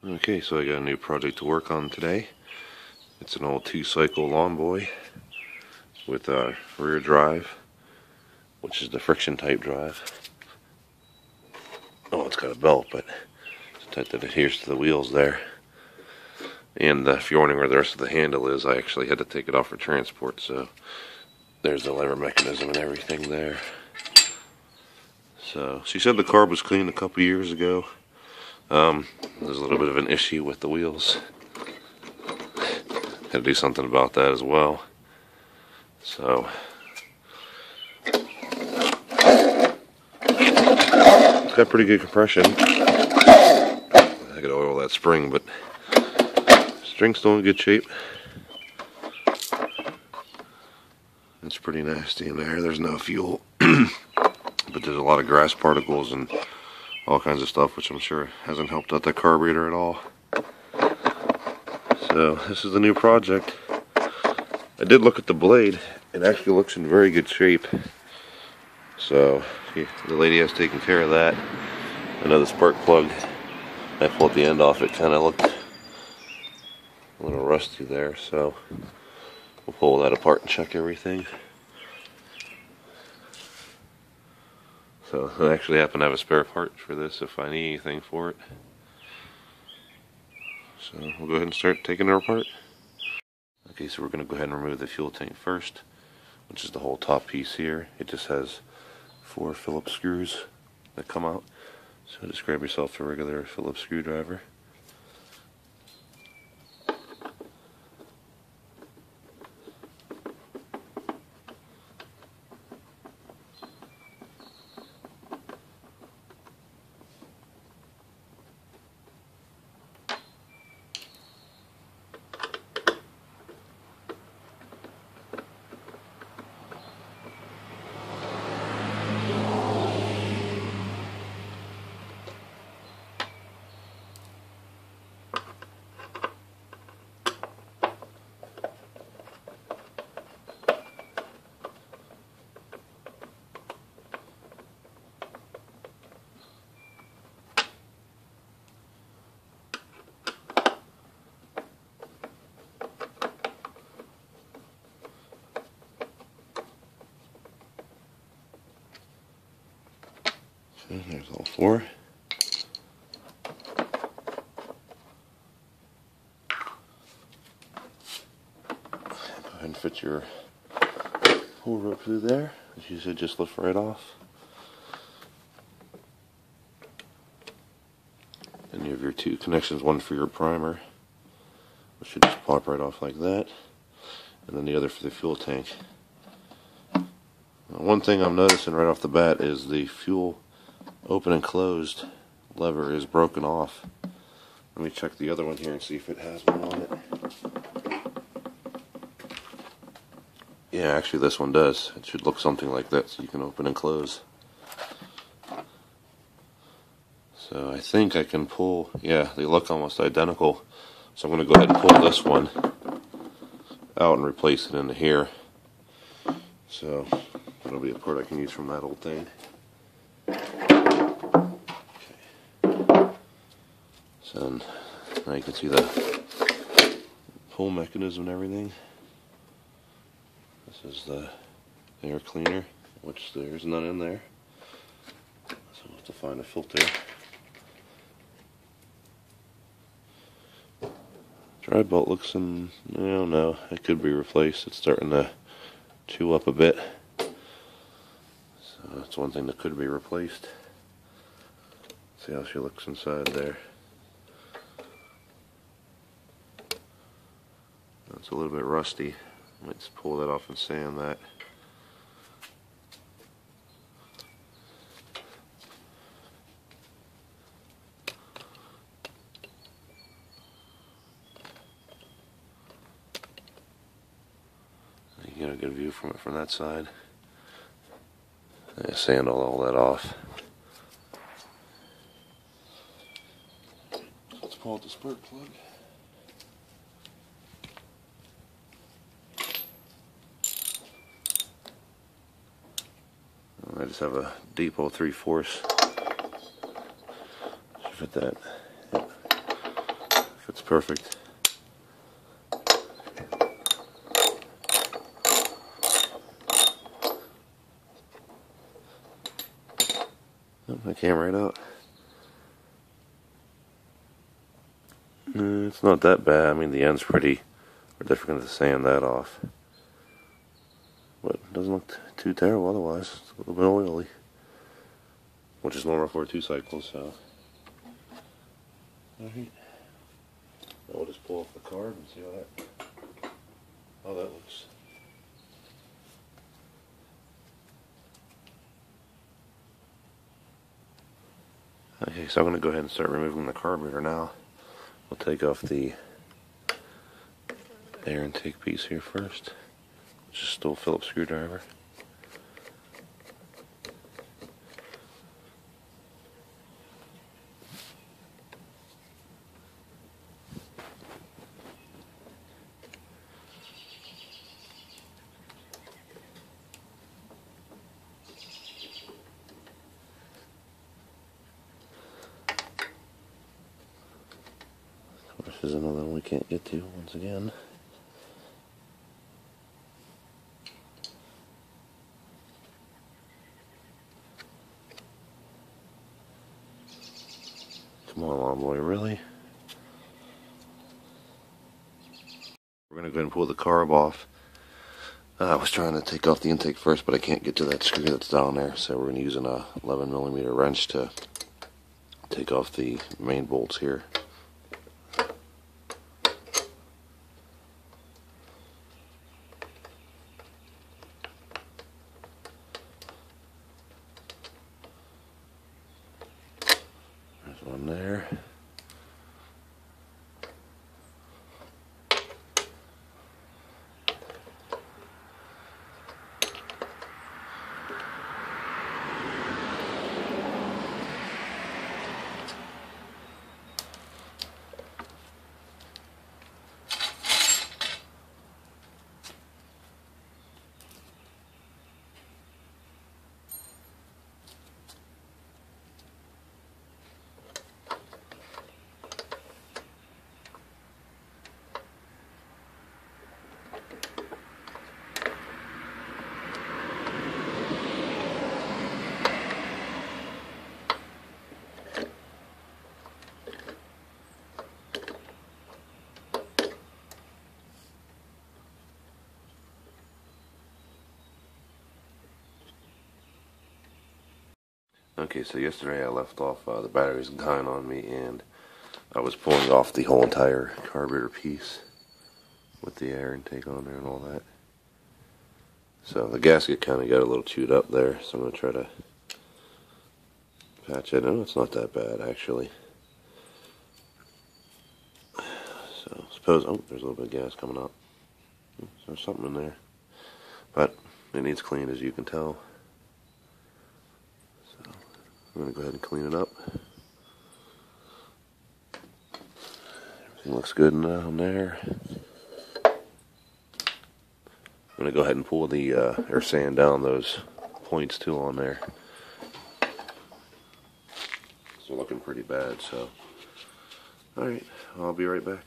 Okay, so I got a new project to work on today. It's an old 2-cycle Lawnboy with a rear drive, which is the friction type drive. Oh, it's got a belt, but it's tight that it adheres to the wheels there. And if you're wondering where the rest of the handle is, I actually had to take it off for transport, so there's the lever mechanism and everything there. So she said the carb was cleaned a couple years ago. There's a little bit of an issue with the wheels. Had to do something about that as well. So it's got pretty good compression. I gotta oil that spring, but string's still in good shape. It's pretty nasty in there. There's no fuel, but there's a lot of grass particles and all kinds of stuff, which I'm sure hasn't helped out the carburetor at all. So this is the new project. I did look at the blade. It actually looks in very good shape. So the lady has taken care of that. I know the spark plug, I pulled the end off, it kind of looked a little rusty there, so we'll pull that apart and check everything. So I actually happen to have a spare part for this if I need anything for it. So we'll go ahead and start taking it apart. Okay, so we're going to go ahead and remove the fuel tank first, which is the whole top piece here. It just has 4 Phillips screws that come out. So just grab yourself a regular Phillips screwdriver. Okay, there's all 4. Go ahead and fit your pull rope through there. As you said, just lift right off. Then you have your 2 connections, one for your primer, which should just pop right off like that, and then the other for the fuel tank. Now, one thing I'm noticing right off the bat is the fuel open and closed lever is broken off. Let me check the other one here and see if it has one on it. Yeah, actually this one does. It should look something like that, so you can open and close. So I think I can pull, yeah, they look almost identical. So I'm going to go ahead and pull this one out and replace it into here. So that'll be a part I can use from that old thing. So now you can see the pull mechanism and everything. This is the air cleaner, which there's none in there. So we'll have to find a filter. Dry bolt looks in, I don't know, it could be replaced. It's starting to chew up a bit. So that's one thing that could be replaced. See how she looks inside there. It's a little bit rusty. Let's pull that off and sand that. You get a good view from it from that side. And sand all that off. Let's pull out the spark plug. I just have a depot 3/4. Should fit that. Yep. That's perfect. Oh, I came right out. It's not that bad. I mean, the end's pretty. We're definitely going to sand that off. But it doesn't look too terrible otherwise. It's a little bit oily, which is normal for 2 cycles, so. Alright. Now we'll just pull off the carb and see how that looks. Okay, so I'm going to go ahead and start removing the carburetor now. We'll take off the air intake piece here first, which is still a Phillips screwdriver. This is another one we can't get to once again. Come on, Lawnboy, really? We're going to go ahead and pull the carb off. I was trying to take off the intake first, but I can't get to that screw that's down there, so we're going to use an 11mm wrench to take off the main bolts here. There's one there. Okay, so yesterday I left off the batteries dying on me, and I was pulling off the whole entire carburetor piece with the air intake on there and all that. So the gasket kind of got a little chewed up there, so I'm going to try to patch it. No, it's not that bad actually. So suppose, oh, there's a little bit of gas coming out. So there's something in there, but it needs cleaned, as you can tell. So I'm going to go ahead and clean it up. Everything looks good in there. I'm going to go ahead and pull the or sand down those points too on there. It's looking pretty bad, so alright, I'll be right back.